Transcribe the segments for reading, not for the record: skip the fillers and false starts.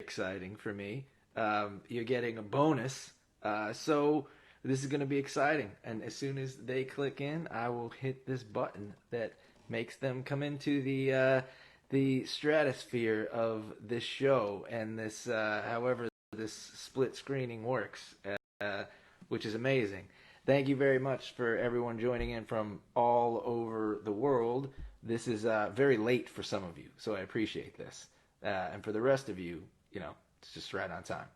exciting for me. You're getting a bonus. So this is going to be exciting. And as soon as they click in, I will hit this button that makes them come into the stratosphere of this show and this, however this split screening works, uh, which is amazing. Thank you very much for everyone joining in from all over the world. This is very late for some of you, so I appreciate this. And for the rest of you, it's just right on time.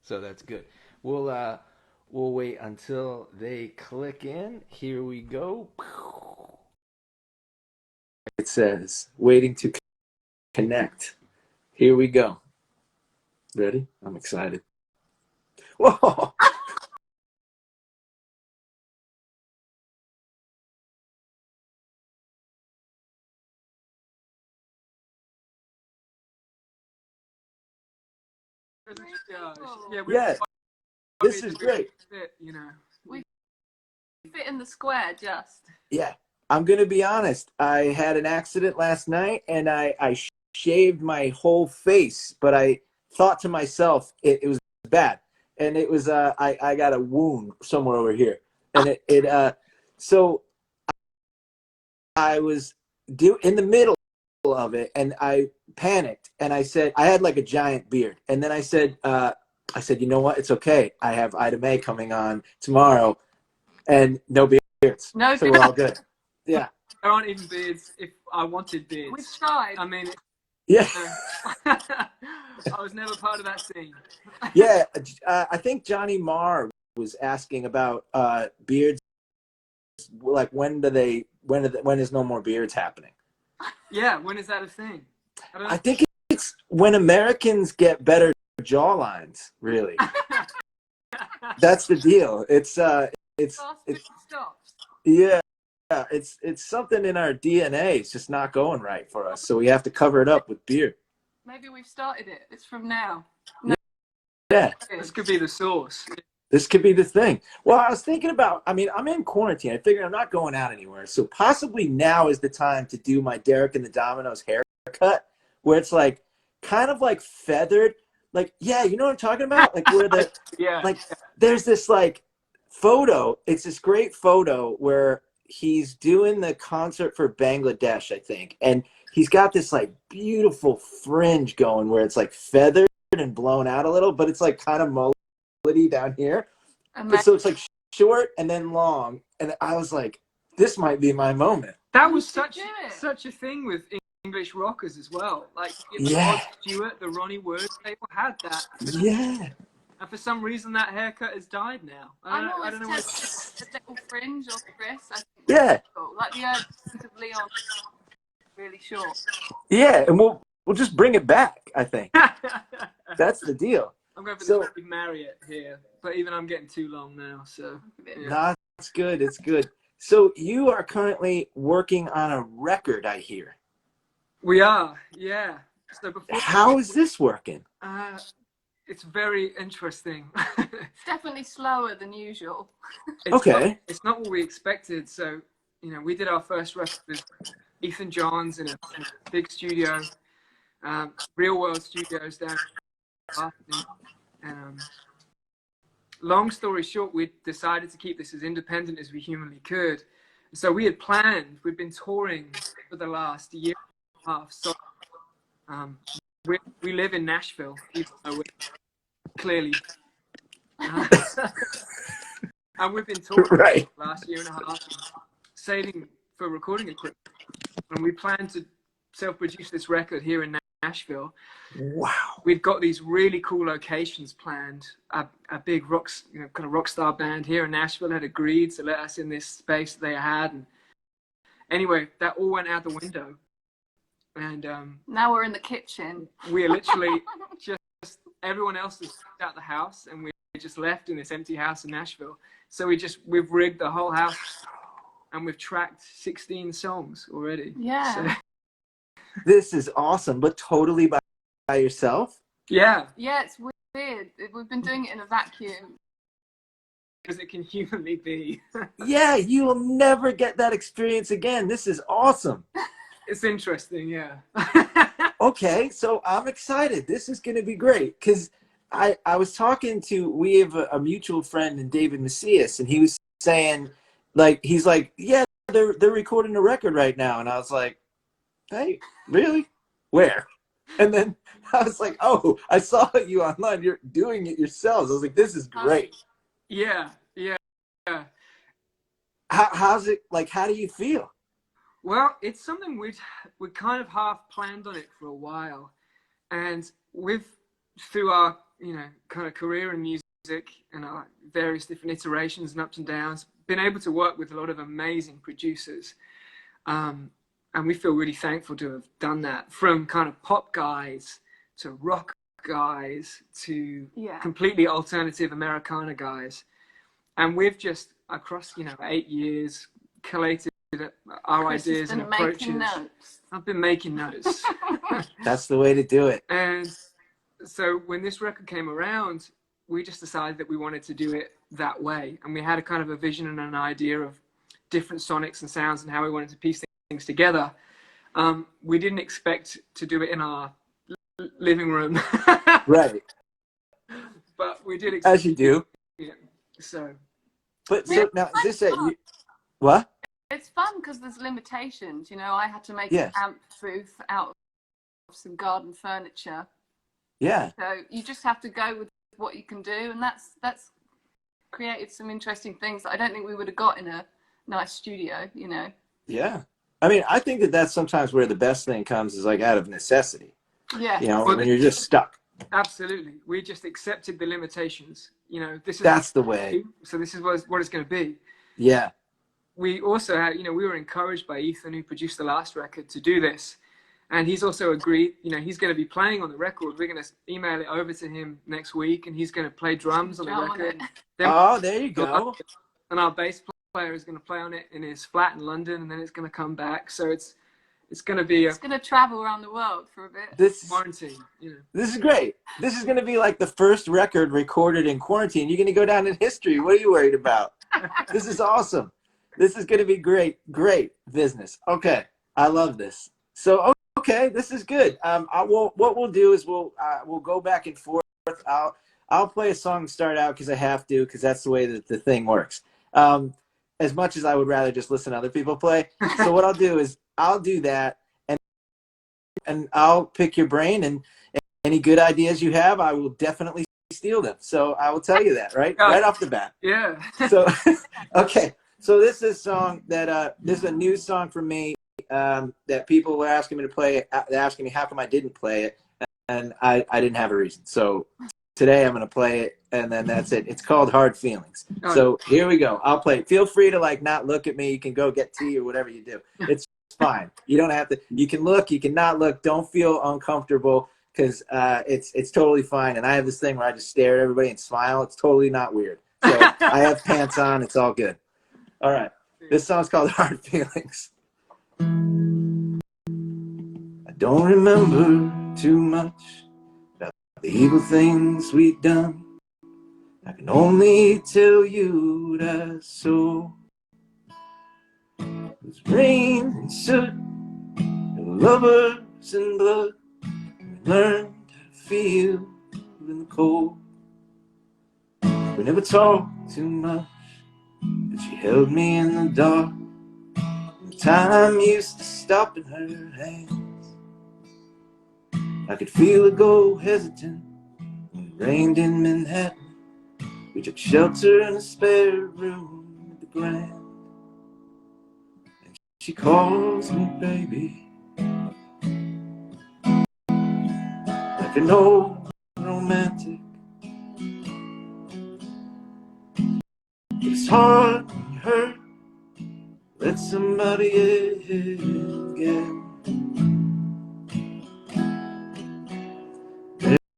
So that's good. We'll wait until they click in. Here we go. It says waiting to connect. Here we go. Ready? I'm excited. Whoa! Yeah, Yeah, this is great. We fit in the square just. Yeah, I'm gonna be honest. I had an accident last night, and I shaved my whole face, but I thought to myself it was bad, and it was I got a wound somewhere over here, and so I was in the middle of it, and I panicked, and I said I had like a giant beard, and then I said, you know what? It's okay. I have Ida Mae coming on tomorrow, and no beards. No So we're all good. Yeah. There aren't even beards if I wanted beards. We've tried. I mean, Yeah. I was never part of that scene. Yeah. I think Johnny Marr was asking about beards. Like when is No More Beards happening? Yeah, when is that a thing? I think it's when Americans get better jawlines, really. That's the deal. It's Stops. yeah, it's something in our DNA. It's just not going right for us, so we have to cover it up with beer. Maybe we've started it. It's from now. Yeah. This could be the source. This could be the thing. Well, I was thinking about, I'm in quarantine. I figured I'm not going out anywhere. So possibly now is the time to do my Derek and the Dominoes haircut, where it's like kind of like feathered. Like, yeah, you know what I'm talking about? Like where Yeah. like there's this like photo. It's this great photo where he's doing the concert for Bangladesh, I think. And he's got this like beautiful fringe going where it's like feathered and blown out a little, but it's like kind of down here. So it's like short and then long. And I was like, this might be my moment. That was such a thing with English rockers as well. Like Rod Stewart, the Ronnie Wood, they all had that. Yeah. And for some reason that haircut has died now. I don't know what a little fringe or Chris. I think yeah. Cool. Like the of Leon, really short. Yeah, and we'll just bring it back, I think. That's the deal. I'm going for the Big Marriott here, but even I'm getting too long now, so. Yeah. Nah, it's good, it's good. So you are currently working on a record, I hear. We are, yeah. So how is this working? It's very interesting. It's definitely slower than usual. It's not what we expected. So, we did our first record with Ethan Johns in a big studio, Real World Studios down and long story short, we decided to keep this as independent as we humanly could. So we've been touring for the last year and a half. So we live in Nashville, even though we're clearly and we've been touring for the last year and a half, saving for recording equipment, and we plan to self-produce this record here in Nashville. Wow. We've got these really cool locations planned. A big kind of rock star band here in Nashville had agreed to let us in this space they had. And anyway, that all went out the window. And now we're in the kitchen. We're literally just everyone else has out the house, and we're just left in this empty house in Nashville. So we've rigged the whole house, and we've tracked 16 songs already. Yeah. So. This is awesome, but totally by yourself? Yeah. Yeah, it's weird. We've been doing it in a vacuum. As it can humanly be. Yeah, you will never get that experience again. This is awesome. It's interesting, yeah. Okay, so I'm excited. This is going to be great because I was talking to, we have a mutual friend in David Macias, and he was saying, like, he's like, yeah, they're recording a record right now, and I was like, hey, really? Where? And then I was like, oh, I saw you online. You're doing it yourselves. I was like, this is great. Yeah, yeah, yeah. How's it like? How do you feel? Well, it's something we kind of half planned on it for a while, and through our kind of career in music and our various different iterations and ups and downs, been able to work with a lot of amazing producers, and we feel really thankful to have done that. From kind of pop guys to rock guys to completely alternative Americana guys, and we've just across 8 years collated our Chris ideas and approaches. I've been making notes. That's the way to do it. And so when this record came around, we just decided that we wanted to do it that way. And we had a kind of a vision and an idea of different sonics and sounds and how we wanted to piece things together. We didn't expect to do it in our living room. Right. But we did expect. As you do. Yeah. So. But so now, is this what? It's fun because there's limitations. I had to make an amp booth out of some garden furniture. Yeah. So you just have to go with what you can do, and that's created some interesting things that I don't think we would have got in a nice studio. Yeah. I mean, I think that's sometimes where the best thing comes is like out of necessity. Yeah. When you're just stuck. Absolutely. We just accepted the limitations. That's the way. So this is what it's going to be. Yeah. We also had, we were encouraged by Ethan, who produced the last record, to do this. And he's also agreed, he's going to be playing on the record. We're going to email it over to him next week, and he's going to play drums on the record. There you go. And our bass player is going to play on it in his flat in London, and then it's going to come back. So it's going to be. It's going to travel around the world for a bit. This quarantine. This is great. This is going to be like the first record recorded in quarantine. You're going to go down in history. What are you worried about? This is awesome. This is going to be great business. Okay, I love this. So okay, this is good. What we'll do is we'll go back and forth. I'll play a song to start out because I have to, because that's the way that the thing works. As much as I would rather just listen to other people play. So what I'll do is I'll do that, and I'll pick your brain, and any good ideas you have, I will definitely steal them. So I will tell you that right off the bat. Yeah. So okay. So this is a song that this is a new song for me that people were asking me to play. They're asking me how come I didn't play it, and I didn't have a reason. So today I'm going to play it, and then that's it. It's called Hard Feelings. So here we go. I'll play it. Feel free to not look at me. You can go get tea or whatever you do. It's fine. You don't have to. You can look. You can not look. Don't feel uncomfortable because it's totally fine. And I have this thing where I just stare at everybody and smile. It's totally not weird. So I have pants on. It's all good. All right. This song's called Hard Feelings. I don't remember too much about the evil things we've done. I can only tell you what I saw. It was rain and soot and lovers and blood. We learned how to feel in the cold. We never talked too much, but she held me in the dark. And time used to stop in her hands. I could feel her go hesitant when it rained in Manhattan. We took shelter in a spare room at the Grand. And she calls me baby, like an old romantic. It's hard when you hurt, let somebody again.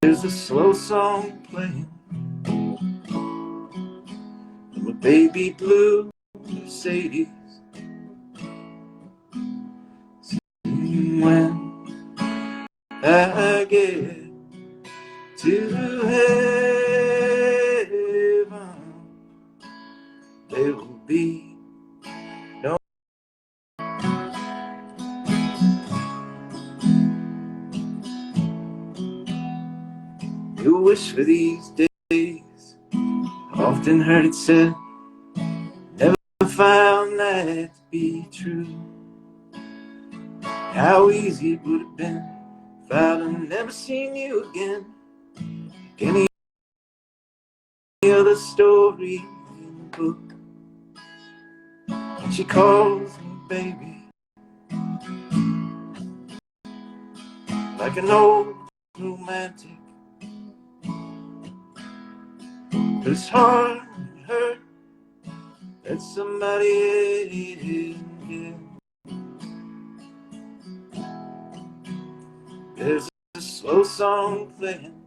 There's a slow song playing from a baby blue Mercedes. When I get to heaven, there will be no You wish for these days. Often heard it said, never found that to be true. How easy it would have been if I'd have never seen you again. Any other story in the book. And she calls me baby, like an old romantic. But it's hard when you hurt that somebody in. There's a slow song playing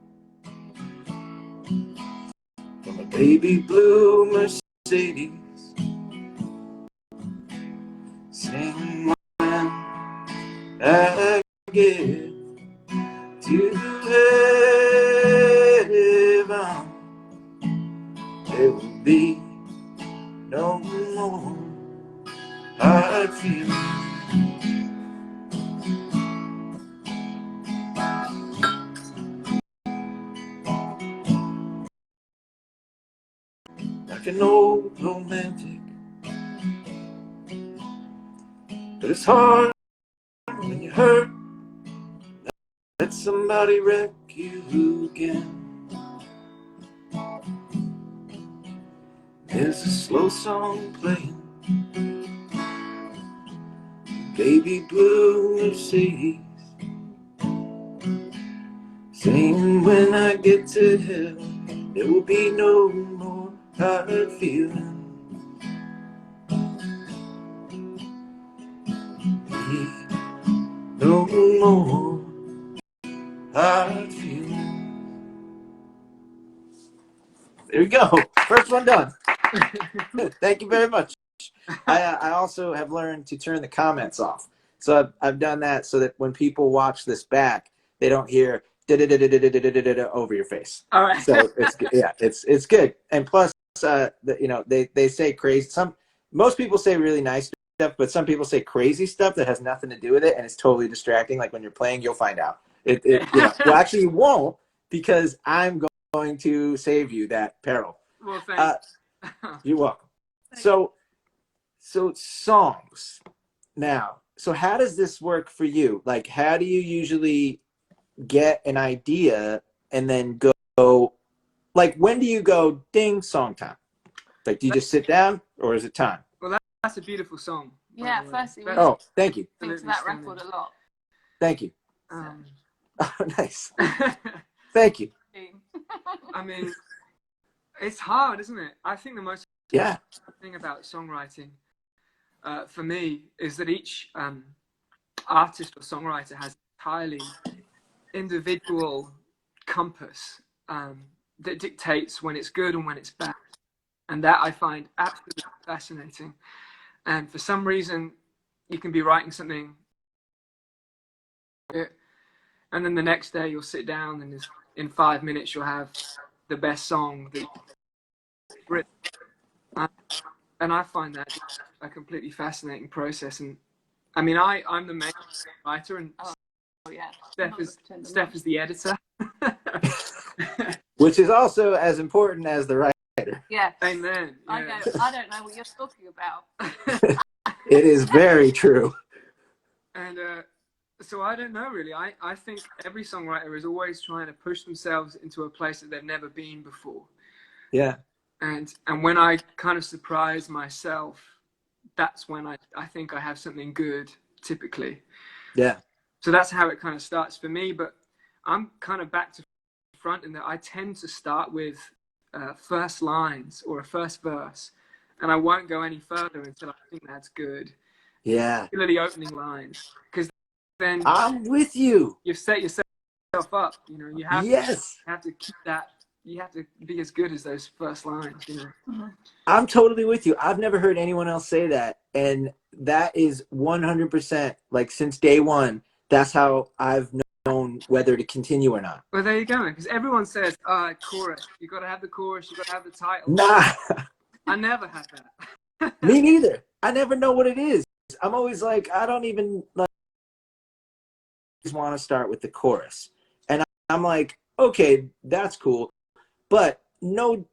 from a baby blue Mercedes, sing when I get to heaven. There will be no more hard feelings. Like an old romantic. But it's hard when you hurt, let somebody wreck you again. There's a slow song playing, baby blue Mercedes, saying when I get to heaven, there will be no more hard feeling. No more hard feeling. There we go. First one done. Thank you very much. I also have learned to turn the comments off. So I've done that so that when people watch this back, they don't hear over your face. All right. So it's good. And plus, they say crazy. Most people say really nice stuff, but some people say crazy stuff that has nothing to do with it, and it's totally distracting. Like when you're playing, you'll find out. Well, actually, you won't, because I'm going to save you that peril. Well, thanks. You're welcome. So songs now. So how does this work for you? Like, how do you usually get an idea and then go, like, when do you go ding, song time? Like, do you just sit down, or is it time? Well, that's a beautiful song. Yeah, firstly, we Oh, thank you. think to that record a lot. Thank you. Oh, nice. Thank you. I mean, it's hard, isn't it? I think the most thing about songwriting for me is that each artist or songwriter has entirely individual compass that dictates when it's good and when it's bad, and that I find absolutely fascinating. And for some reason, you can be writing something, and then the next day you'll sit down, and in 5 minutes you'll have the best song that you've written. And I find that a completely fascinating process. And I mean, I'm the main writer, and Steph is the editor. Which is also as important as the writer. Yeah. Amen. Yeah. I don't know what you're talking about. It is very true. And so I don't know, really. I think every songwriter is always trying to push themselves into a place that they've never been before. Yeah. And when I kind of surprise myself, that's when I think I have something good, typically. Yeah. So that's how it kind of starts for me. But I'm kind of back to front in that I tend to start with first lines or a first verse, and I won't go any further until I think that's good. Yeah. Particularly opening lines, because then I'm with you. You've set yourself up. You know, you have to keep that. You have to be as good as those first lines. You know. Mm-hmm. I'm totally with you. I've never heard anyone else say that, and that is 100%. Like, since day one, that's how I've known whether to continue or not. Well, there you go. Because everyone says, chorus. You got to have the chorus. You got to have the title. Nah. I never had that. Me neither. I never know what it is. I'm always like, I don't even want to start with the chorus, and I'm like, okay, that's cool, but no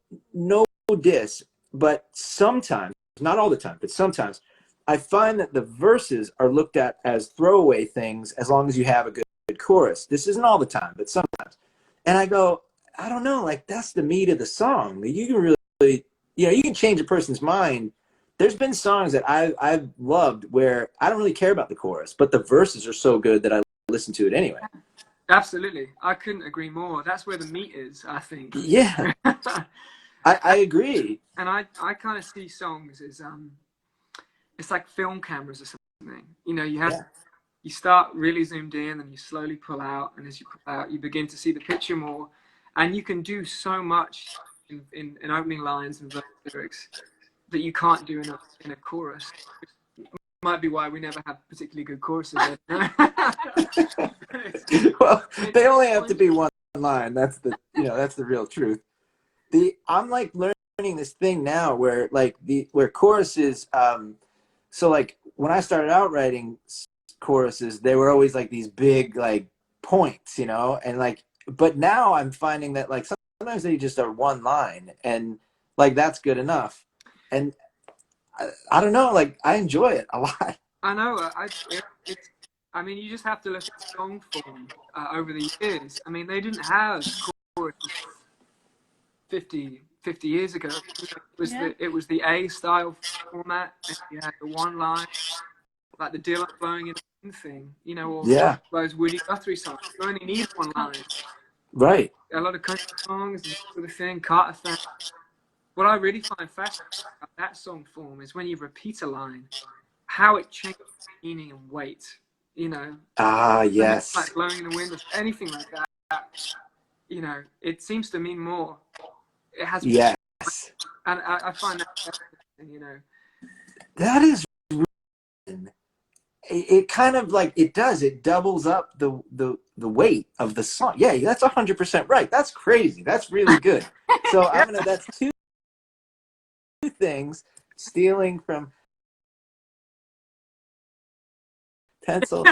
diss. But sometimes, not all the time, but sometimes, I find that the verses are looked at as throwaway things as long as you have a good chorus. This isn't all the time, but sometimes. And I go, I don't know, like that's the meat of the song. You can really, you can change a person's mind. There's been songs that I've loved where I don't really care about the chorus, but the verses are so good that I listen to it anyway. Absolutely. I couldn't agree more. That's where the meat is, I think. Yeah, I agree. And I kind of see songs as it's like film cameras or something. You start really zoomed in and you slowly pull out, and as you pull out you begin to see the picture more, and you can do so much in opening lines and verse lyrics that you can't do in a chorus. Might be why we never have particularly good choruses. Well, they only have to be one line. That's the real truth. I'm like learning this thing now where where choruses, so like when I started out writing choruses, they were always like these big like points, and like, but now I'm finding that like sometimes they just are one line, and like that's good enough. And I don't know, like I enjoy it a lot. I know. I mean, you just have to look at song form over the years. I mean, they didn't have choruses 50 years ago. It was the A style format, and you had the one line, like the Dylan blowing in the wind thing, or those Woody Guthrie songs. You only need one line. Right. A lot of country songs and sort of thing, Carter thing. What I really find fascinating about that song form is when you repeat a line, how it changes meaning and weight. Ah, yes. Like blowing in the wind or anything like that. It seems to mean more. It has. Yes. And I find that fascinating. That is. It kind of like it doubles up the weight of the song. Yeah, that's 100% right. That's crazy. That's really good. So that's two things stealing from pencil.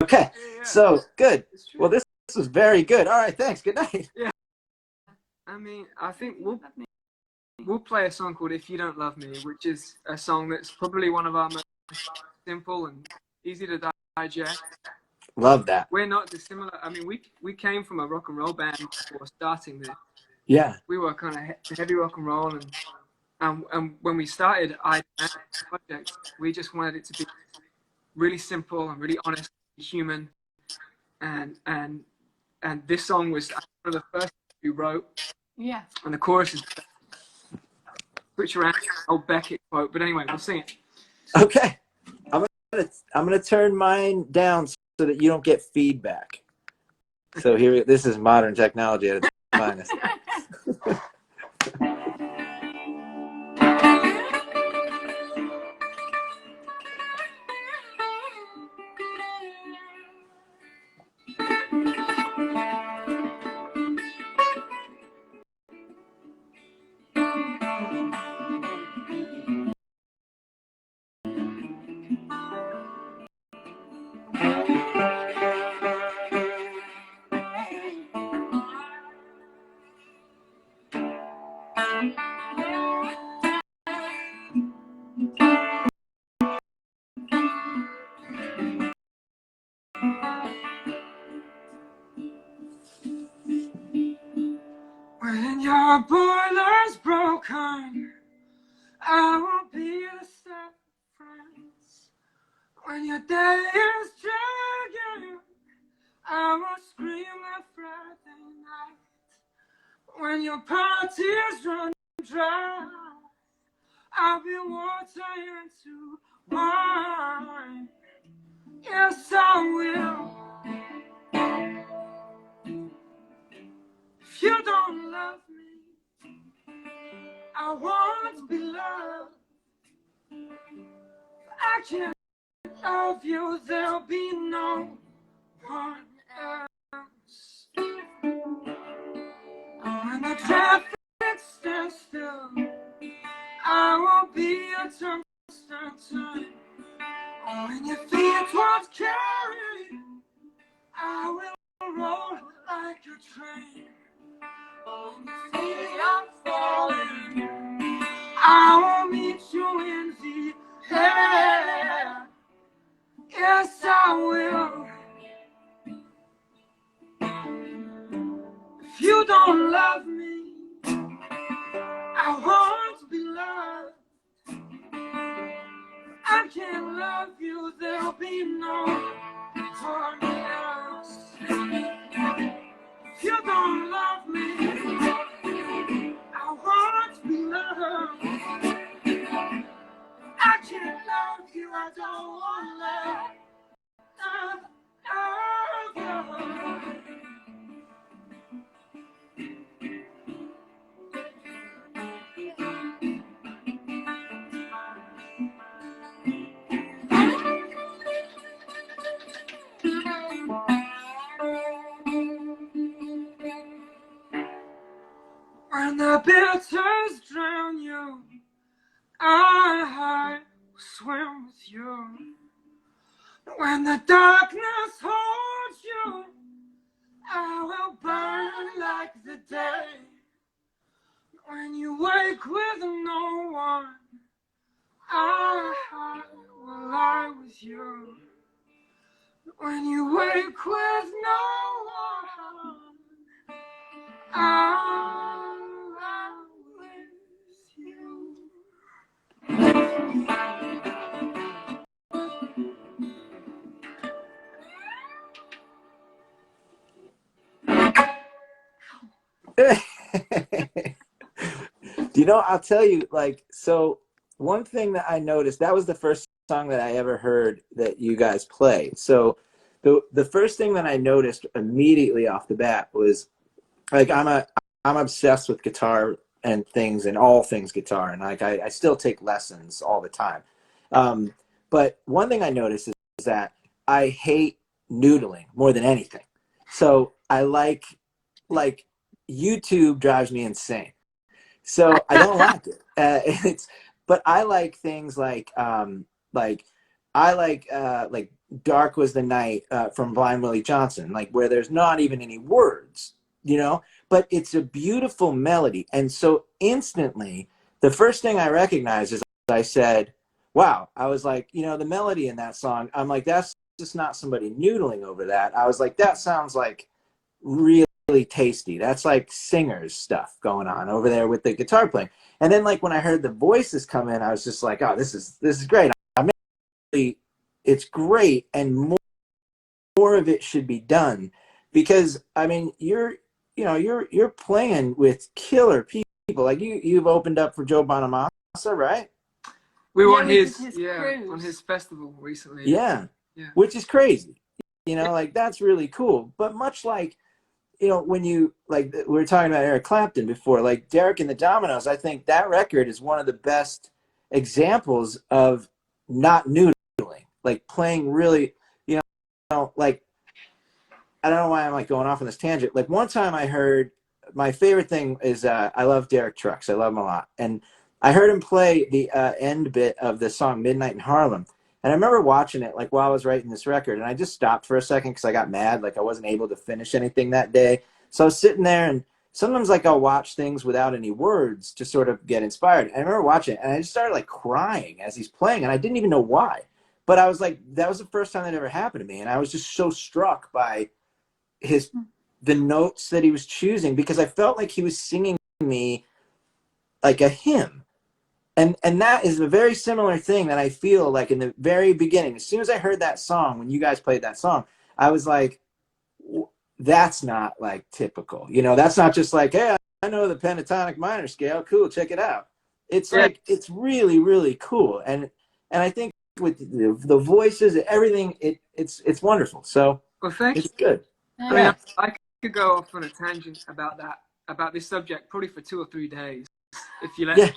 Okay, so good. Well, this was very good. All right, thanks. Good night. Yeah. I mean, I think we'll play a song called "If You Don't Love Me," which is a song that's probably one of our most simple and easy to digest. Love that. We're not dissimilar. I mean, we came from a rock and roll band before starting this. Yeah. We were kind of heavy rock and roll, and when we started Ida Mae project, we just wanted it to be really simple and really honest, human, and this song was one of the first we wrote. Yeah. And the chorus is switch around old Beckett quote, but anyway, we'll sing it. Okay. I'm gonna turn mine down so that you don't get feedback. So this is modern technology at its finest. When your boiler's broken, I will be the difference. When your day is dragging, I will scream like Friday night. When your parties run dry, I'll be water into wine. Yes, I will. If you don't love me, I want to be loved. I can't love you, there'll be no one else. When the traffic stands still, I will be a tungsten time. When your feet won't carry, I will roll you're falling, I will meet you in the air. Yes, I will. If you don't love me, I want to be loved. I can't love you, there'll be no one else. If you don't love me, I want to be loved. I can't love you, I don't want love. When the bitters drown you, I will swim with you. When the darkness holds you, I will burn like the day. When you wake with no one, I will lie with you. When you wake with no one, I'll lie with you. You know, I'll tell you, like, so one thing that I noticed, that was the first song that I ever heard that you guys play. So the first thing that I noticed immediately off the bat was, like, I'm obsessed with guitar and things and all things guitar, and like I still take lessons all the time. But one thing I noticed is that I hate noodling more than anything. So I like YouTube drives me insane. So I don't like it. But I like things like I like Dark Was the Night from Blind Willie Johnson, like where there's not even any words, you know, but it's a beautiful melody. And so instantly, the first thing I recognized is I said, wow, I was like, you know, the melody in that song, I'm like, that's just not somebody noodling over that. I was like, that sounds like really tasty. That's like singers stuff going on over there with the guitar playing. And then like when I heard the voices come in, I was just like, oh, this is great. I'm really, it's great, and more of it should be done, because I mean you're playing with killer people. Like you've opened up for Joe Bonamassa, right? We were on we did his cruise. on his festival recently. Yeah. Which is crazy. You know, like that's really cool. But much like, you know, when you, like, we were talking about Eric Clapton before, like Derek and the Dominoes, I think that record is one of the best examples of not noodling, like playing really, you know, like, I don't know why I'm like going off on this tangent. Like one time I heard, my favorite thing is I love Derek Trucks. I love him a lot. And I heard him play the end bit of the song Midnight in Harlem. And I remember watching it like while I was writing this record, and I just stopped for a second because I got mad. Like I wasn't able to finish anything that day. So I was sitting there, and sometimes like I'll watch things without any words to sort of get inspired. And I remember watching it, and I just started like crying as he's playing, and I didn't even know why. But I was like, that was the first time that ever happened to me. And I was just so struck by the notes that he was choosing, because I felt like he was singing me like a hymn. And that is a very similar thing that I feel like in the very beginning. As soon as I heard that song, when you guys played that song, I was like, that's not like typical. You know, that's not just like, hey, I know the pentatonic minor scale. Cool, check it out. It's like, it's really, really cool. And I think with the voices, everything, it's wonderful. So Well, thank it's you. good. I mean, I could go off on a tangent about that, about this subject, probably for 2 or 3 days, if you let me.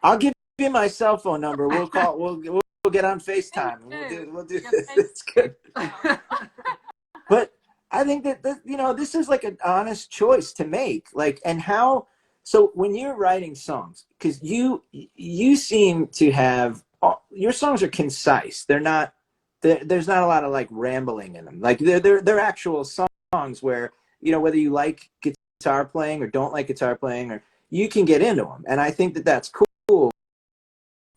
I'll give you my cell phone number. We'll call. We'll get on FaceTime. We'll do this. It's good. But I think that you know, this is like an honest choice to make. Like, and how? So when you're writing songs, because you seem to have, your songs are concise. They're not. There's not a lot of like rambling in them. Like they're actual songs where you know, whether you like guitar playing or don't like guitar playing, or you can get into them. And I think that that's cool.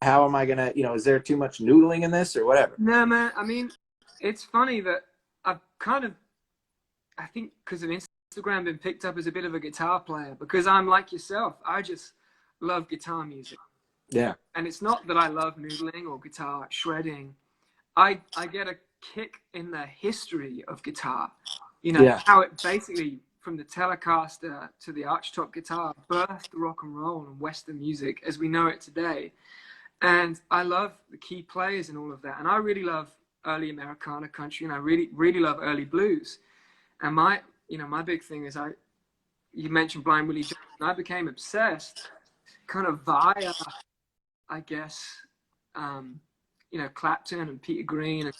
How am I going to, you know, is there too much noodling in this or whatever? No, man. I mean, it's funny that I've kind of, I think because of Instagram, been picked up as a bit of a guitar player, because I'm like yourself. I just love guitar music. Yeah. And it's not that I love noodling or guitar shredding. I get a kick in the history of guitar. You know, Yeah. how it basically, from the Telecaster to the archtop guitar, birthed rock and roll and Western music as we know it today. And I love the key players and all of that. And I really love early Americana country, and I really, really love early blues. And my big thing is you mentioned Blind Willie Johnson. I became obsessed kind of via, I guess, Clapton and Peter Green and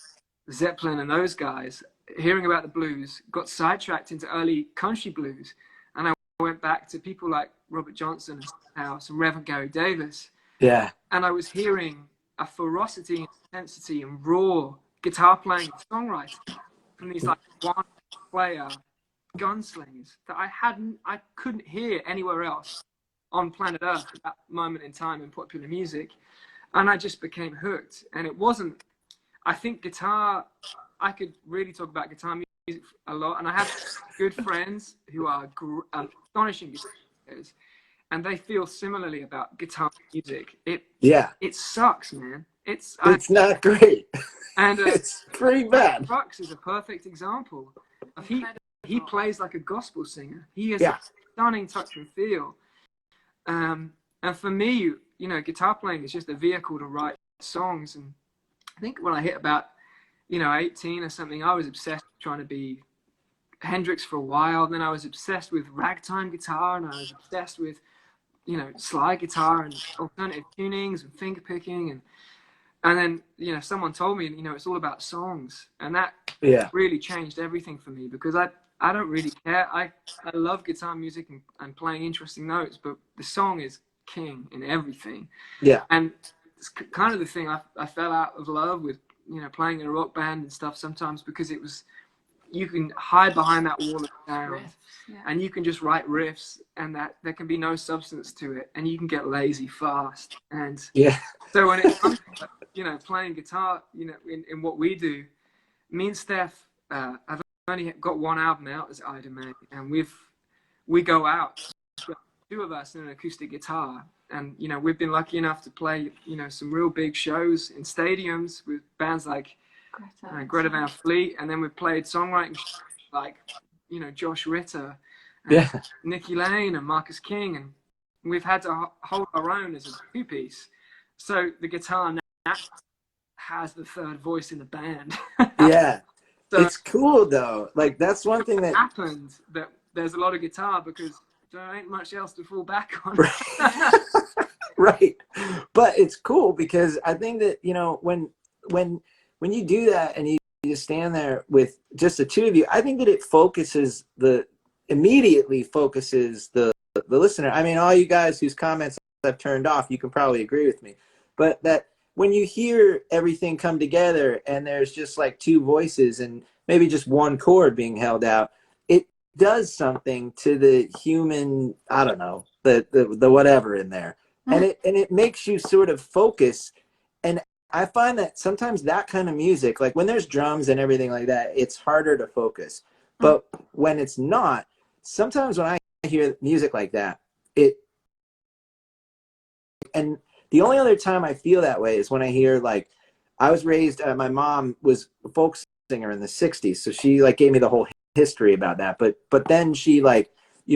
Zeppelin and those guys, hearing about the blues, got sidetracked into early country blues. And I went back to people like Robert Johnson and Reverend Gary Davis. Yeah. And I was hearing a ferocity and intensity and raw guitar playing and songwriting from these like one player gunslingers that I couldn't hear anywhere else on planet Earth at that moment in time in popular music. And I just became hooked. And it wasn't, I think guitar, I could really talk about guitar music a lot. And I have good friends who are astonishing guitar players, and they feel similarly about guitar music. It sucks, man. It's not great. And it's pretty bad. Crux is a perfect example. He plays like a gospel singer. He has a stunning touch and feel. And for me, you know, guitar playing is just a vehicle to write songs. And I think when I hit about, 18 or something, I was obsessed with trying to be Hendrix for a while. Then I was obsessed with ragtime guitar, and I was obsessed with, slide guitar and alternative tunings and finger picking. And then, someone told me, it's all about songs. And that really changed everything for me, because I don't really care. I love guitar music and playing interesting notes, but the song is king in everything. Yeah. And it's kind of the thing I fell out of love with, playing in a rock band and stuff sometimes, because it was, you can hide behind that wall of sound and you can just write riffs, and that there can be no substance to it, and you can get lazy fast. And so when it comes to, playing guitar, in what we do, me and Steph, I've only got one album out as Ida Mae, and we go out, two of us, and an acoustic guitar. And, we've been lucky enough to play, some real big shows in stadiums with bands like Greta Van Fleet. And then we've played songwriting like, Josh Ritter, and Nikki Lane and Marcus King. And we've had to hold our own as a two-piece. So the guitar now has the third voice in the band. Yeah. So it's cool, though. Like, that's one thing that happened, that there's a lot of guitar, because there ain't much else to fall back on. Right. But it's cool, because I think that, when you do that and you stand there with just the two of you, I think that it immediately focuses the listener. I mean, all you guys whose comments I've turned off, you can probably agree with me. But that when you hear everything come together and there's just like two voices and maybe just one chord being held out, it does something to the human, I don't know, the whatever in there. And it makes you sort of focus. And I find that sometimes that kind of music, like when there's drums and everything like that, it's harder to focus. But when it's not, sometimes when I hear music like that, and the only other time I feel that way is when I hear, like, I was raised, my mom was a folk singer in the 60s. So she like gave me the whole history about that. But then she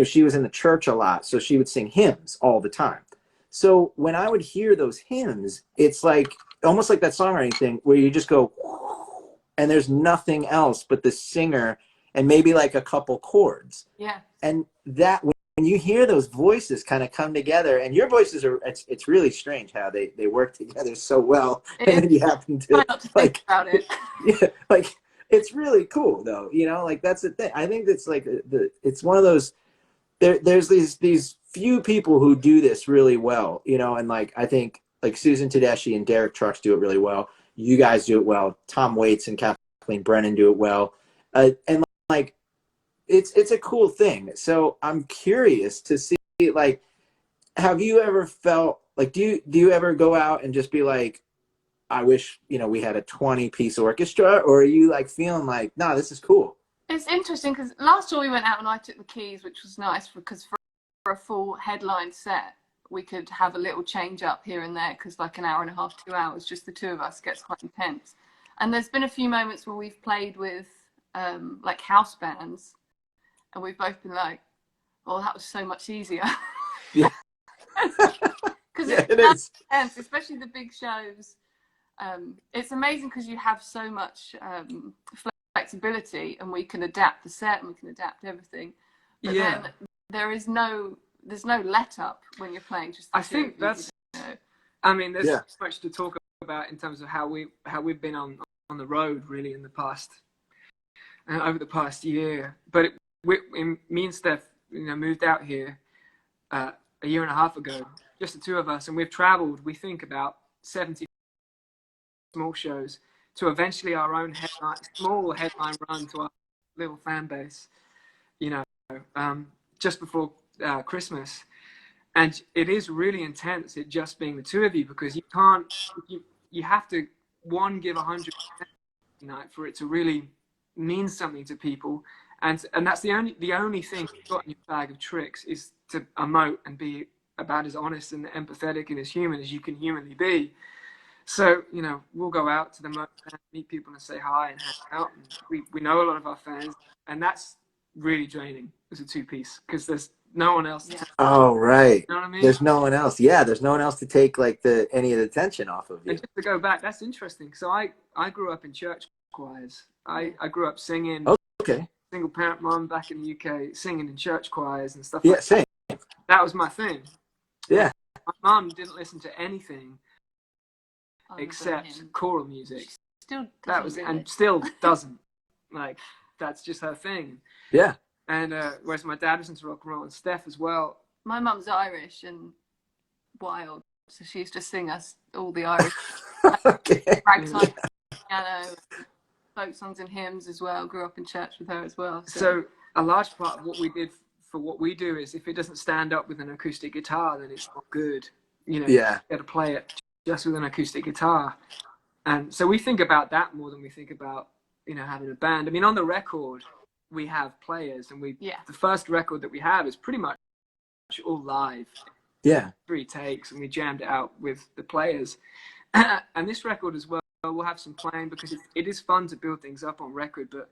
she was in the church a lot. So she would sing hymns all the time. So when I would hear those hymns, it's like almost like that songwriting thing where you just go, and there's nothing else but the singer and maybe like a couple chords. Yeah. And that, when you hear those voices kind of come together, and your voices are, it's really strange how they work together so well. And then you happen to try not to think about it. Yeah, like, it's really cool though. Like, that's the thing. I think that's like it's one of those, there's these few people who do this really well, and like, I think like Susan Tedeschi and Derek Trucks do it really well. You guys do it well. Tom Waits and Kathleen Brennan do it well. And like, it's a cool thing. So I'm curious to see, like, have you ever felt like, do you ever go out and just be like, I wish, we had a 20-piece orchestra, or are you like feeling like, nah, this is cool? It's interesting because last tour we went out and I took the keys, which was nice because for a full headline set, we could have a little change up here and there because like an hour and a half, 2 hours, just the two of us gets quite intense. And there's been a few moments where we've played with like house bands and we've both been like, oh, that was so much easier. Yeah. Because Yeah, it it's is. intense, especially the big shows. It's amazing because you have so much flexibility and we can adapt the set and we can adapt everything. But then there's no let up when you're playing. Just I think that's. I mean, there's so much to talk about in terms of how we've been on the road really in the past over the past year. But me and Steph, moved out here a year and a half ago, just the two of us, and we've traveled. We think about 70 small shows to eventually our own small headline run to our little fan base. Just before Christmas. And it is really intense, it just being the two of you, because you have to, give 100% night for it to really mean something to people. And that's the only thing you've got in your bag of tricks is to emote and be about as honest and empathetic and as human as you can humanly be. So, we'll go out to the merch stand, meet people and say hi and hang out. And we know a lot of our fans, and that's really draining as a two-piece because there's no one else. Oh, right. You know what I mean? There's no one else. Yeah, there's no one else to take like any of the tension off of you. And just to go back, that's interesting. So I grew up in church choirs. I grew up singing. Oh, okay. Single parent mom back in the UK, singing in church choirs and stuff. Yeah, like same. That was my thing. Yeah. My mom didn't listen to anything except choral music. Still doesn't. Like, that's just her thing. Yeah. And whereas my dad was into rock and roll, and Steph as well. My mum's Irish and wild, so she used to sing us all the Irish ragtime, piano, folk songs and hymns as well. Grew up in church with her as well. So a large part of what we did for what we do is if it doesn't stand up with an acoustic guitar, then it's not good. You got to play it just with an acoustic guitar. And so we think about that more than we think about, having a band. I mean, on the record, we have players, and the first record that we have is pretty much all live. Yeah. 3 takes, and we jammed it out with the players. And this record as well, we'll have some playing because it is fun to build things up on record. But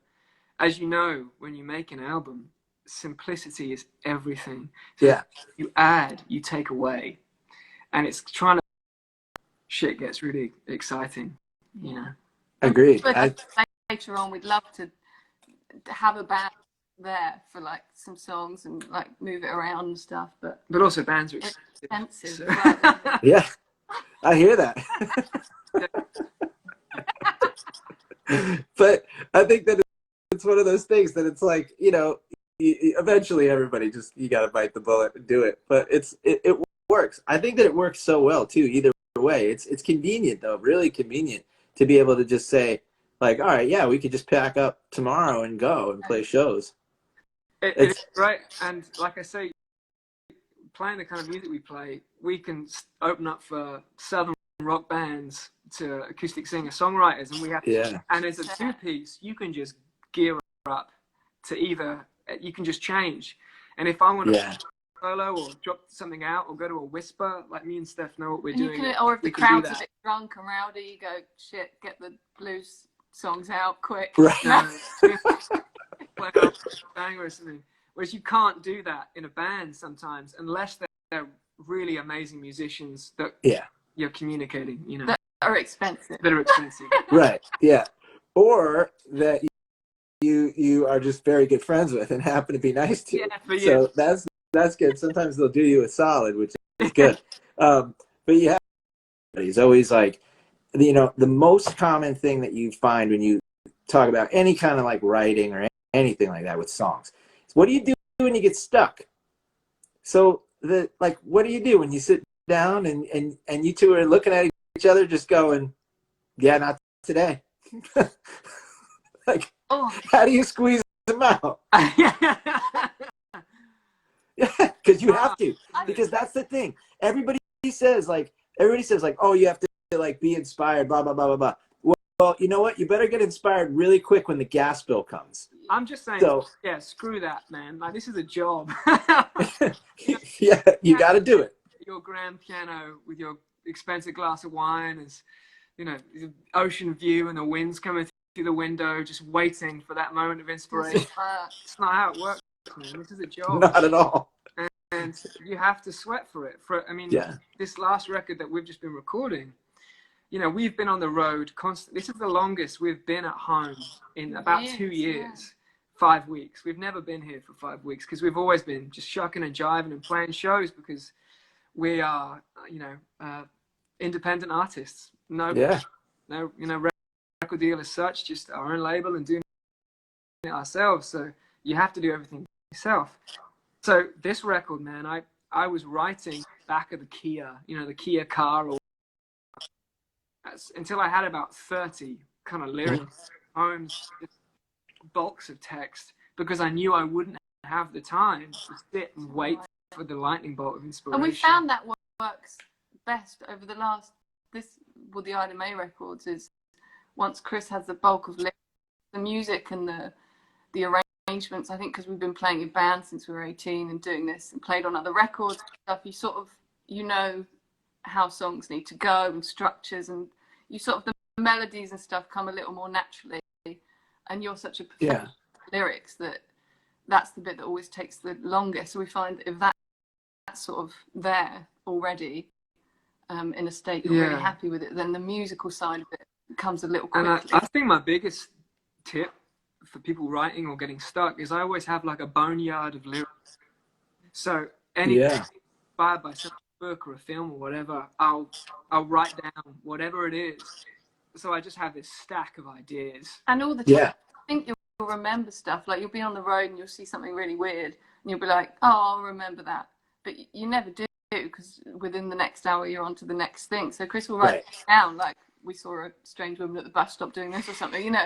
as you know, when you make an album, simplicity is everything. So you add, you take away. And it's shit gets really exciting, Agreed. But later on, we'd love to have a band there for like some songs and like move it around and stuff. But also bands are expensive. So. Yeah, I hear that. But I think that it's one of those things that it's like, eventually everybody you got to bite the bullet and do it. But it works. I think that it works so well too. Either way, it's convenient though, really convenient to be able to just say like, all right, yeah, we could just pack up tomorrow and go and play shows. It's right, and like I say, playing the kind of music we play, we can open up for southern rock bands to acoustic singer-songwriters, and we have. Yeah. And as a two-piece, you can just gear up to you can just change, and if I want to solo or drop something out or go to a whisper, like me and Steph know what we're doing. Or if the crowd's a bit drunk and rowdy, you go, shit, get the blues songs out quick. Right. Banger or something. Whereas you can't do that in a band sometimes unless they're really amazing musicians that you're communicating, that are expensive. Right. Yeah. Or that you are just very good friends with and happen to be nice to. Yeah, for you. So that's good. Sometimes they'll do you a solid, which is good. But you have, he's always like, the most common thing that you find when you talk about any kind of like writing or anything like that with songs is, what do you do when you get stuck? So what do you do when you sit down and you two are looking at each other just going, yeah, not today? Like, how do you squeeze them out. Yeah, because you have to. Because that's the thing. Everybody says like, oh, you have to like be inspired, blah blah blah blah blah. Well, you know what? You better get inspired really quick when the gas bill comes. I'm just saying, So, yeah, screw that, man. Like, this is a job. yeah, you got to do it. Your grand piano with your expensive glass of wine is, you know, the ocean view and the wind's coming through the window, just waiting for that moment of inspiration. It's not how it works, man. This is a job. Not at all. And you have to sweat for it. I mean, yeah. This last record that we've just been recording, you know, we've been on the road constantly. This is the longest we've been at home in about 2 years, 5 weeks. We've never been here for 5 weeks because we've always been just shucking and jiving and playing shows because we are, you know, independent artists. No, you know, record deal as such, just our own label and doing it ourselves. So you have to do everything yourself. So this record, man, I was writing back of the Kia, you know, the Kia car, or until I had about 30 kind of lyrics, poems, bulks of text, because I knew I wouldn't have the time to sit and wait for the lightning bolt of inspiration. And we found that works best over the last, the Ida Mae records, is once Chris has the bulk of lyrics, the music and the arrangements, I think because we've been playing in bands since we were 18 and doing this and played on other records and stuff, you sort of, you know how songs need to go and structures, and you sort of, the melodies and stuff come a little more naturally, and you're such a perfectionist lyrics that's the bit that always takes the longest. So we find if that's sort of there already in a state you're really happy with it, then the musical side of it comes a little quickly. And I think my biggest tip for people writing or getting stuck is I always have like a boneyard of lyrics. So anything inspired by some book or a film or whatever, I'll write down whatever it is. So I just have this stack of ideas. And all the time, I think you'll remember stuff. Like you'll be on the road and you'll see something really weird and you'll be like, oh, I'll remember that. But you never do, because within the next hour you're on to the next thing. So Chris will write it down, like we saw a strange woman at the bus stop doing this or something, you know.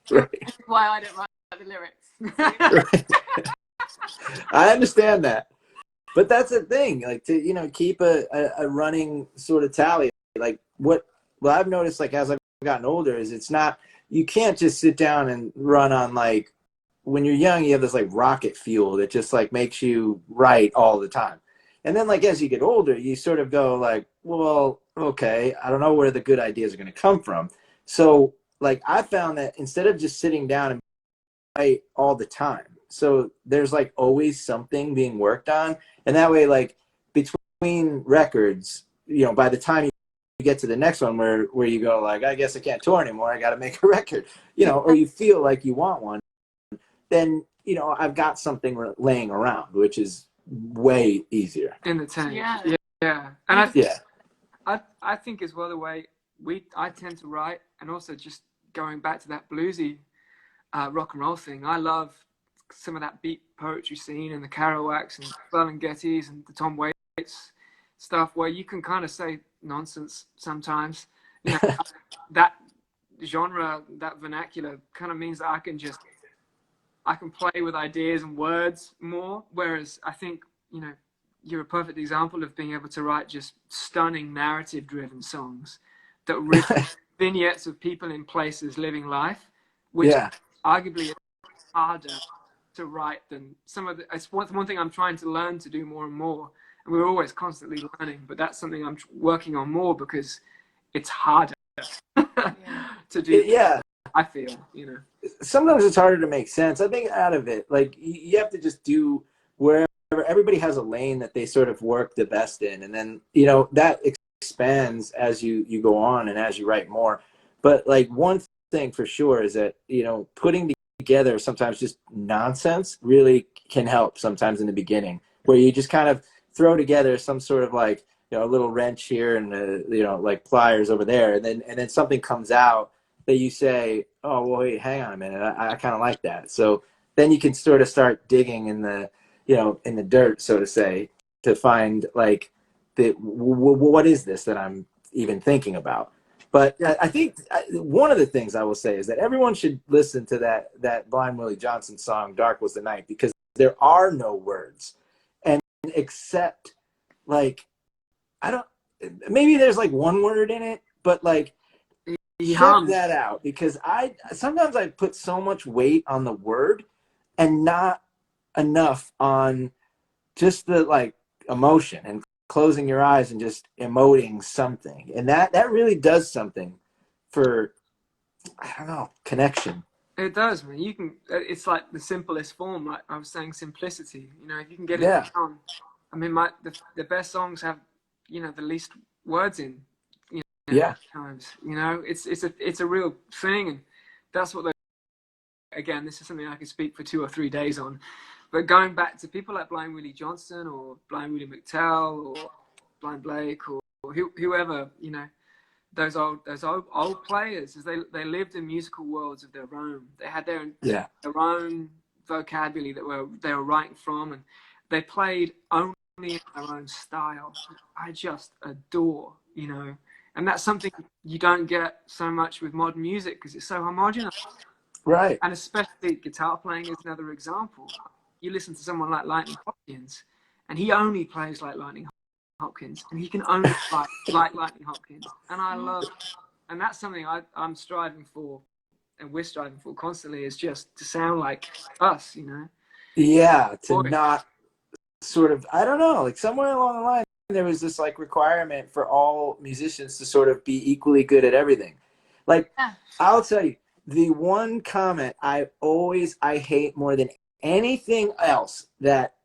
That's why I don't write the lyrics. I understand that. But that's the thing, like to, you know, keep a running sort of tally. Like what I've noticed, like as I've gotten older, is it's not, you can't just sit down and run on, like when you're young you have this like rocket fuel that just like makes you write all the time. And then like as you get older you sort of go like, well, okay, I don't know where the good ideas are going to come from. So like I found that instead of just sitting down and write all the time, so there's like always something being worked on, and that way like between records, you know, by the time you get to the next one where you go like, I guess I can't tour anymore, I got to make a record, you know, or you feel like you want one, then you know I've got something laying around, which is way easier in the tank. And I think as well the way I tend to write, and also just going back to that bluesy rock and roll thing, I love some of that beat poetry scene and the Kerouacs and Fallon Getty's and the Tom Waits stuff, where you can kind of say nonsense sometimes. You know, that genre, that vernacular kind of means that I can play with ideas and words more. Whereas I think, you know, you're a perfect example of being able to write just stunning narrative-driven songs that really vignettes of people in places living life, which arguably is harder to write than some of the. It's one thing I'm trying to learn to do more and more, and we're always constantly learning. But that's something I'm working on more because it's harder to do. I feel, you know. Sometimes it's harder to make sense. I think out of it, like you have to just do wherever. Everybody has a lane that they sort of work the best in, and then you know that expands as you go on and as you write more. But like one thing for sure is that, you know, putting together sometimes just nonsense really can help sometimes in the beginning, where you just kind of throw together some sort of like, you know, a little wrench here and you know, like pliers over there, and then something comes out that you say, oh well, wait, hang on a minute, I kind of like that. So then you can sort of start digging in the, you know, in the dirt, so to say, to find like what is this that I'm even thinking about. But I think one of the things I will say is that everyone should listen to that Blind Willie Johnson song, Dark Was the Night, because there are no words. And except, like, I don't, maybe there's like one word in it, but like, check that out, because sometimes I put so much weight on the word and not enough on just the like emotion and closing your eyes and just emoting something. And that really does something for, I don't know, connection. It does, man. You can. It's like the simplest form. Like I was saying, simplicity. You know, if you can get it down. I mean, the best songs have, you know, the least words in. You know, times. You know, it's a real thing, and that's what. Again, this is something I could speak for 2 or 3 days on. But going back to people like Blind Willie Johnson or Blind Willie McTell or Blind Blake or whoever, you know, those old players, as they lived in musical worlds of their own. They had their own vocabulary that they were writing from, and they played only in their own style. I just adore, you know, and that's something you don't get so much with modern music because it's so homogenous. Right. And especially guitar playing is another example. You listen to someone like Lightning Hopkins, and he only plays like Lightning Hopkins, and he can only play like Lightning Hopkins. And I love it. And that's something I'm striving for, and we're striving for constantly, is just to sound like us, you know? Yeah, to not sort of, I don't know, like somewhere along the line, there was this like requirement for all musicians to sort of be equally good at everything. Like, I'll tell you, the one comment I hate more than anything else that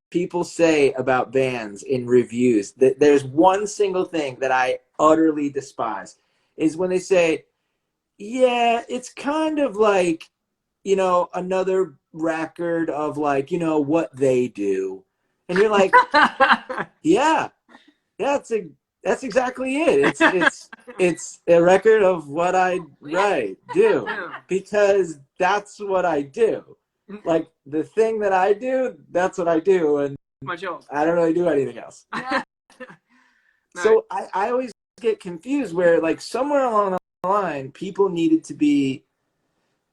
people say about bands in reviews, that there's one single thing that I utterly despise, is when they say, yeah, it's kind of like, you know, another record of like, you know, what they do. And you're like, yeah, that's exactly it. It's a record of what I do, because that's what I do. Like the thing that I do, that's what I do, and my job. I don't really do anything else. So I always get confused where like somewhere along the line, people needed to be.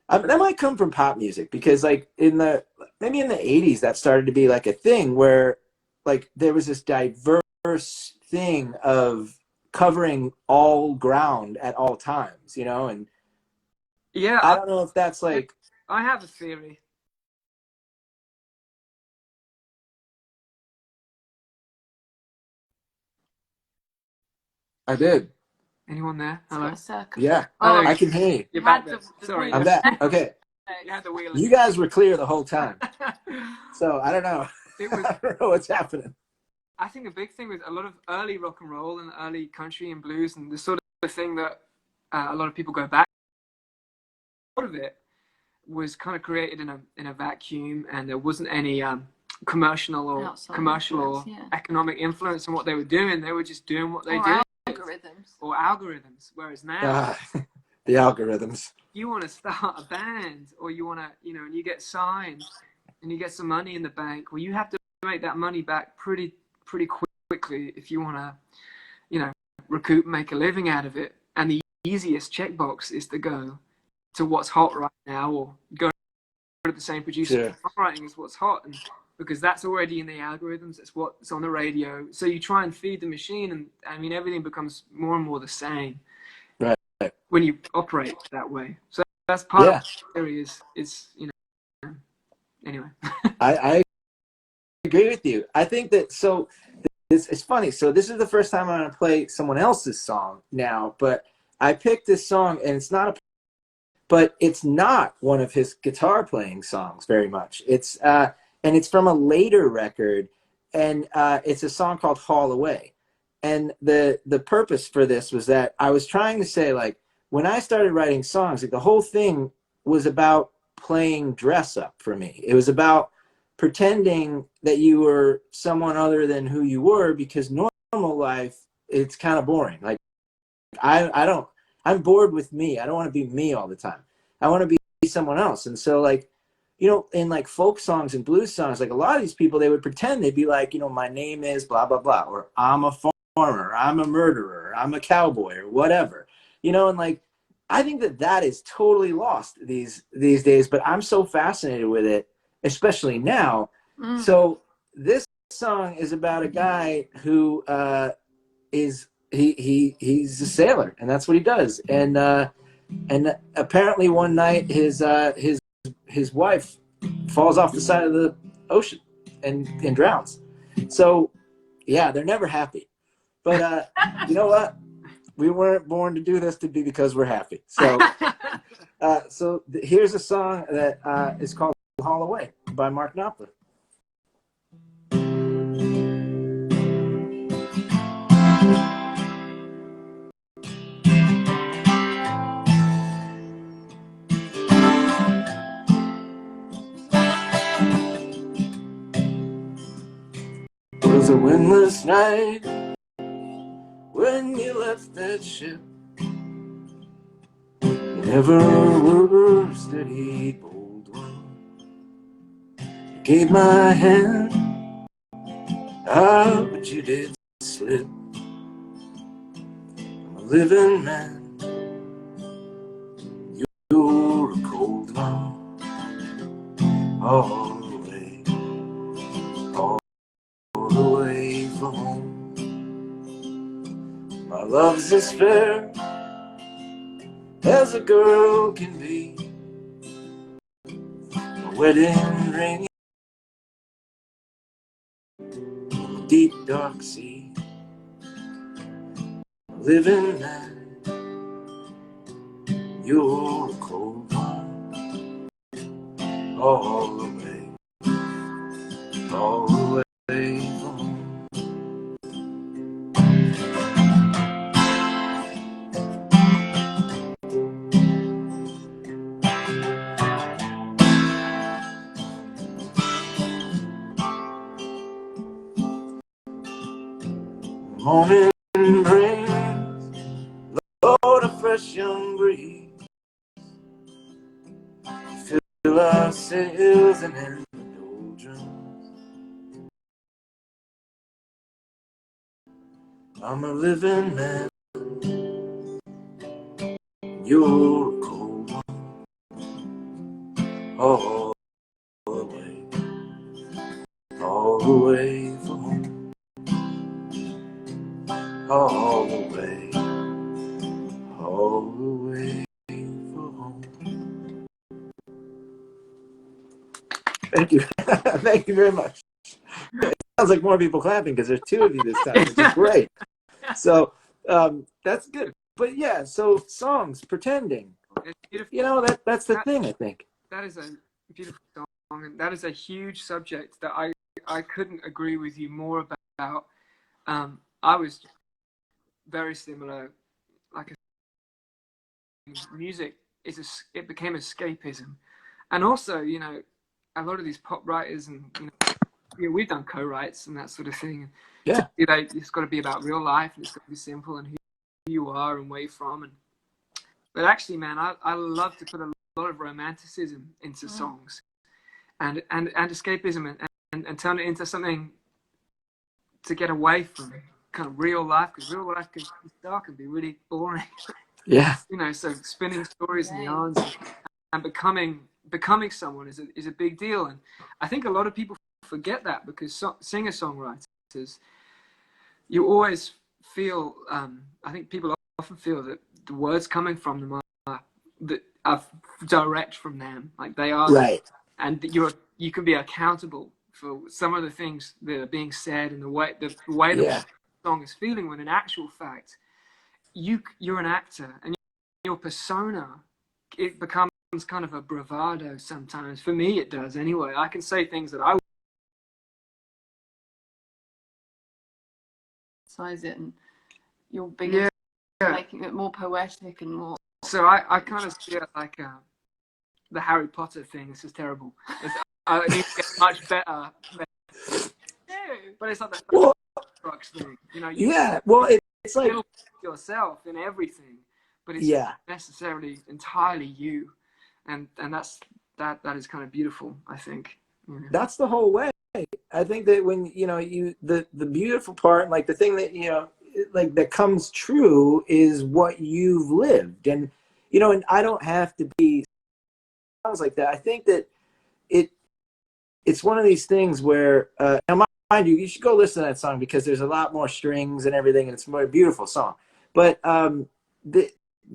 That might come from pop music, because like maybe in the 80s that started to be like a thing where like there was this diverse thing of covering all ground at all times, you know? And I don't know if that's like, I have a theory. I did. Anyone there? Hello? Yeah. I can hear you. You're back there. Sorry. I'm back. Okay. You had the wheel. You guys were clear the whole time. So I don't know. I don't know what's happening. I think a big thing with a lot of early rock and roll and early country and blues and the sort of thing that a lot of people go back, a lot of it was kind of created in a vacuum, and there wasn't any commercial or economic influence on what they were doing. They were just doing what they did. Algorithms. Whereas now, the algorithms. You want to start a band, or you want to, you know, and you get signed, and you get some money in the bank. Well, you have to make that money back pretty quickly if you want to, you know, recoup, make a living out of it. And the easiest checkbox is to go to what's hot right now, or go to the same producer. Songwriting is what's hot, and because that's already in the algorithms, that's what's on the radio. So you try and feed the machine, and I mean everything becomes more and more the same. Right. When you operate that way. So that's part of the theory is, you know, anyway. I agree with you. I think that, so it's funny. So this is the first time I'm going to play someone else's song now, but I picked this song, and but it's not one of his guitar playing songs very much. It's and it's from a later record, and it's a song called Haul Away. And the purpose for this was that I was trying to say, like, when I started writing songs, like the whole thing was about playing dress up for me. It was about pretending that you were someone other than who you were, because normal life, it's kind of boring. Like I'm bored with me. I don't want to be me all the time. I want to be someone else. And so, like, you know, in like folk songs and blues songs, like a lot of these people, they would pretend, they'd be like, you know, my name is blah, blah, blah, or I'm a farmer, I'm a murderer, I'm a cowboy, or whatever. you know, and like, I think that that is totally lost these days, but I'm so fascinated with it, especially now. So this song is about a guy who is he's a sailor, and that's what he does. And apparently one night his wife falls off the side of the ocean and drowns. So yeah, they're never happy. But you know what? We weren't born to do this to be because we're happy. So here's a song that is called "Haul Away" by Mark Knopfler. It was a windless night when you left that ship. Never were steady, bold one. You gave my hand, but you did slip. I'm a living man, you're a cold one. All the way, all the way from home. My love's as fair as a girl can be. A wedding ring in the deep dark sea. A living man, you're a cold one. All the way from home. Morning brings, Lord, a fresh young breeze. Fill our sails and end the doldrums. I'm a living man, you're a cold one. All the way from home. All the way from home. Thank you. Thank you very much. It sounds like more people clapping because there's two of you this time, which is great. So that's good. But yeah, so songs, pretending. It's beautiful. You know, that's the thing, I think. That is a beautiful song, and that is a huge subject that I couldn't agree with you more about. I was very similar. Like music it became escapism, and also, you know, a lot of these pop writers and, you know, we've done co-writes and that sort of thing. Yeah, it's got to be about real life, and it's got to be simple and who you are and where you're from. But actually, man, I love to put a lot of romanticism into songs, and escapism, and turn it into something to get away from kind of real life, because real life can be dark and be really boring. yeah. You know, so spinning stories and yarns and becoming someone is a big deal. And I think a lot of people forget that, because singer-songwriters, you always feel, I think people often feel that the words coming from them are direct from them, like they are Right. and you can be accountable for some of the things that are being said and the way the song is feeling, when in actual fact you're an actor, and your persona, it becomes kind of a bravado sometimes. For me, it does anyway. I can say things that I size it, and you're bigger, making it more poetic and more. So I kind of see it like the Harry Potter thing. This is terrible. I need to get much better. But it's not that crux thing, you know. It's like yourself in everything, but it's not necessarily entirely you, and that is kind of beautiful, I think. That's the whole way. I think that when, you know, the beautiful part, like the thing that, you know, like that comes true is what you've lived. And and I don't have to be songs like that. I think that it it's one of these things where now mind you, you should go listen to that song because there's a lot more strings and everything, and it's a more beautiful song. But the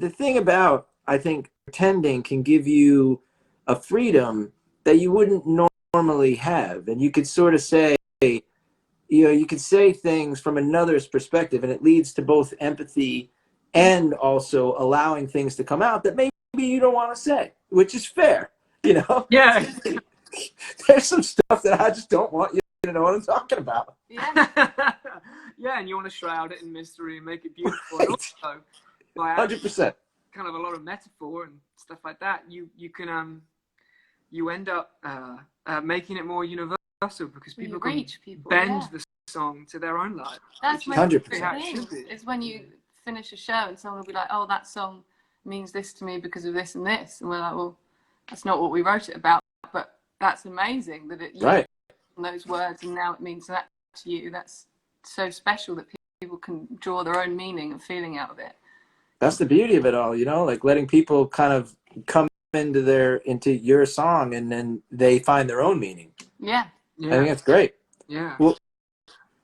thing about, I think, pretending can give you a freedom that you wouldn't normally have, and you could sort of say, you could say things from another's perspective, and it leads to both empathy and also allowing things to come out that maybe you don't want to say, which is fair. Yeah. There's some stuff that I just don't want you to know what I'm talking about. Yeah. Yeah, and you want to shroud it in mystery and make it beautiful. And also, by 100%. kind of a lot of metaphor and stuff like that, you can you end up making it more universal because people can reach people, bend the song to their own life. That's my 100%. thing. It's when you finish a show and someone will be like, "Oh, that song means this to me because of this and this," and we're like, "Well, that's not what we wrote it about, but that's amazing that it Right. those words and now it means that to you." That's so special that people can draw their own meaning and feeling out of it. That's the beauty of it all, like letting people kind of come into your song and then they find their own meaning. Yeah. I think that's great. Yeah. Well,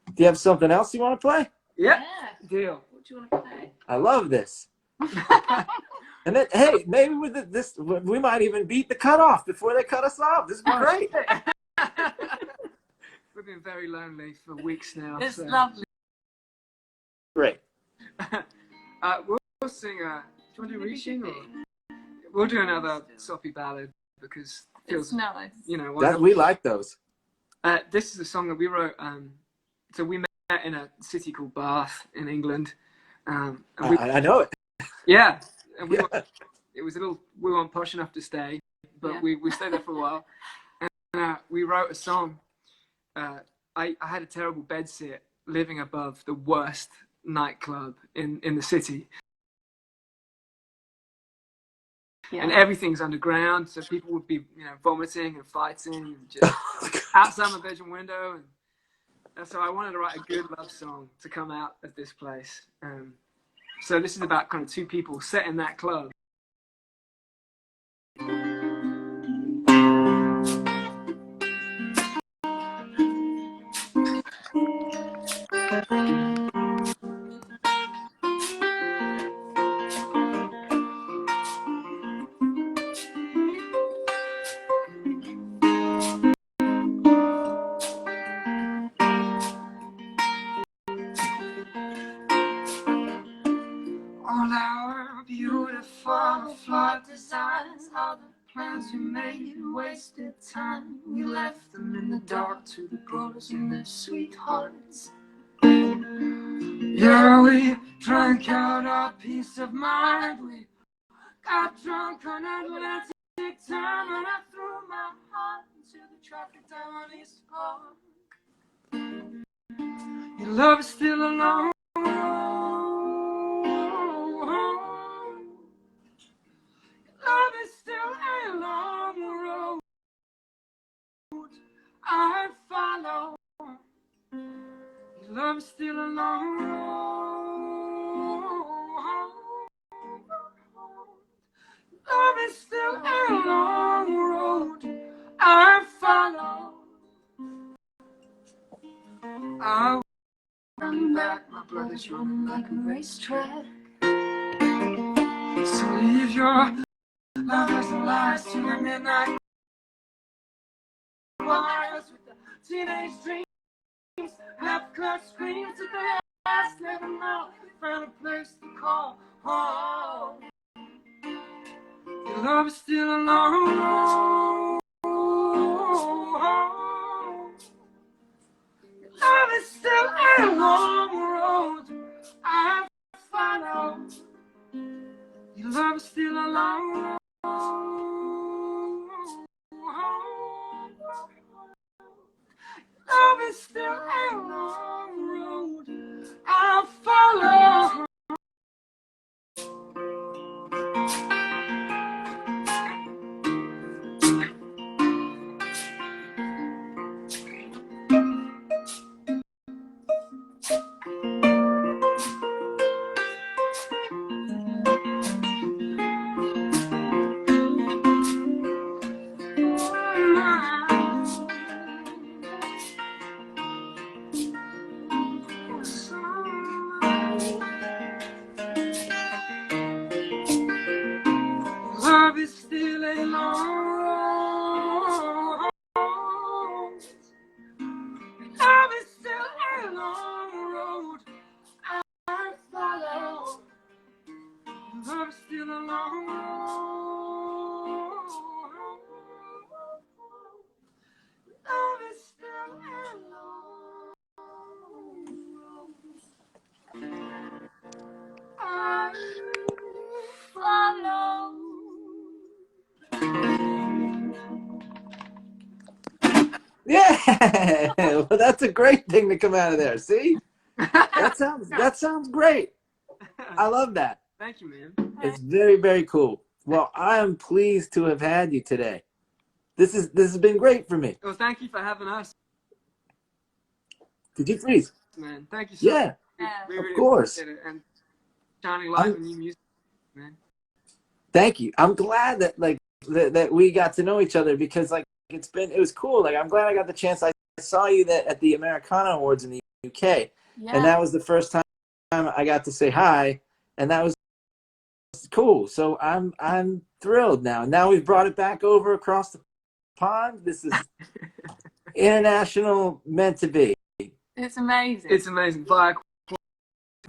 do you have something else you want to play? Yeah. Deal. What do you want to play? I love this. And then, hey, maybe with this, we might even beat the cutoff before they cut us off. This is great. We've been very lonely for weeks now. It's so. lovely. Great. We'll sing. Do you want to do Reaching? Or we'll do another soppy ballad because it feels It's nice. We like those. This is a song that we wrote. So we met in a city called Bath in England. And I know it. Yeah. And it was we weren't posh enough to stay, but we stayed there for a while. And we wrote a song. I had a terrible bedsit living above the worst nightclub in the city. Yeah. And everything's underground, so people would be vomiting and fighting and just outside my bedroom window. And so I wanted to write a good love song to come out of this place. So this is about kind of two people set in that club. All our beautiful flawed designs, all the plans we made, wasted time. We left them in the dark to the girls and their sweethearts. Yeah, we drank out our peace of mind. We got drunk on Atlantic time, and I threw my heart into the traffic down East Park. Your love is still a long love is still a long road I follow. Your love is still a long road. Love is still a long road I follow. I run back, my blood is running like a racetrack. So leave your lovers and lies to the midnight wires with the teenage dreams, half-cut screams at the last, never know, found a place to call home. Your love is still a long road. Your love is still a long road I follow. Your love is still a long road. Love is still a long road I'll follow. long road I follow. Love is still a long road. Love is still a long road. I follow. Yeah, well, that's a great thing to come out of there. See, that sounds great. I love that. Thank you, man. It's very, very cool. Well, I am pleased to have had you today. This has been great for me. Well, thank you for having us, Did you freeze? man. Thank you so much. Yeah, We of really course. appreciate it. And shining light on new music, man. Thank you. I'm glad that that we got to know each other, because it was cool. Like, I'm glad I got the chance. I saw you at the Americana Awards in the UK, and that was the first time I got to say hi, and that was cool. So I'm thrilled now. Now we've brought it back over across the pond. This is international, meant to be. It's amazing. It's amazing. Bye.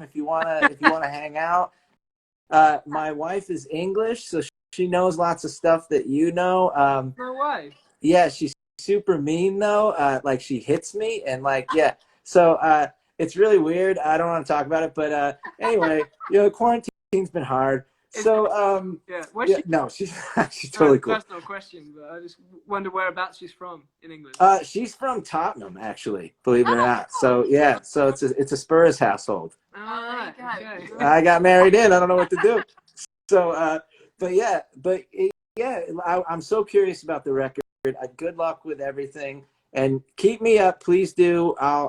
If you wanna hang out, my wife is English, so she knows lots of stuff that you know. No way. Yeah, she's super mean though. Like, she hits me, and yeah. So it's really weird. I don't want to talk about it, but anyway, quarantine's been hard. So Yeah. Where's yeah, she? no, she's totally cool. Personal question, but I just wonder whereabouts she's from in England. She's from Tottenham, actually, believe it or not. So yeah, so it's a Spurs household. All right. There you go. Okay. I got married in. I don't know what to do. So, but yeah, I'm so curious about the record. Good luck with everything, and keep me up, please do. I'll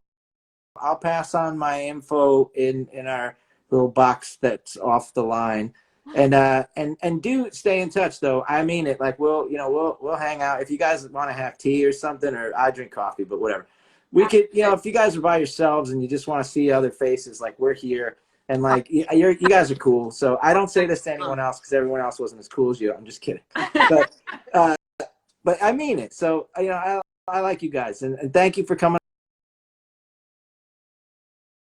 pass on my info in our little box that's off the line, and do stay in touch though. I mean it. Like, we'll hang out if you guys want to have tea or something, or I drink coffee, but whatever. We could, if you guys are by yourselves and you just want to see other faces, like, we're here. And you guys are cool. So I don't say this to anyone else, because everyone else wasn't as cool as you. I'm just kidding. But I mean it. So I like you guys, and thank you for coming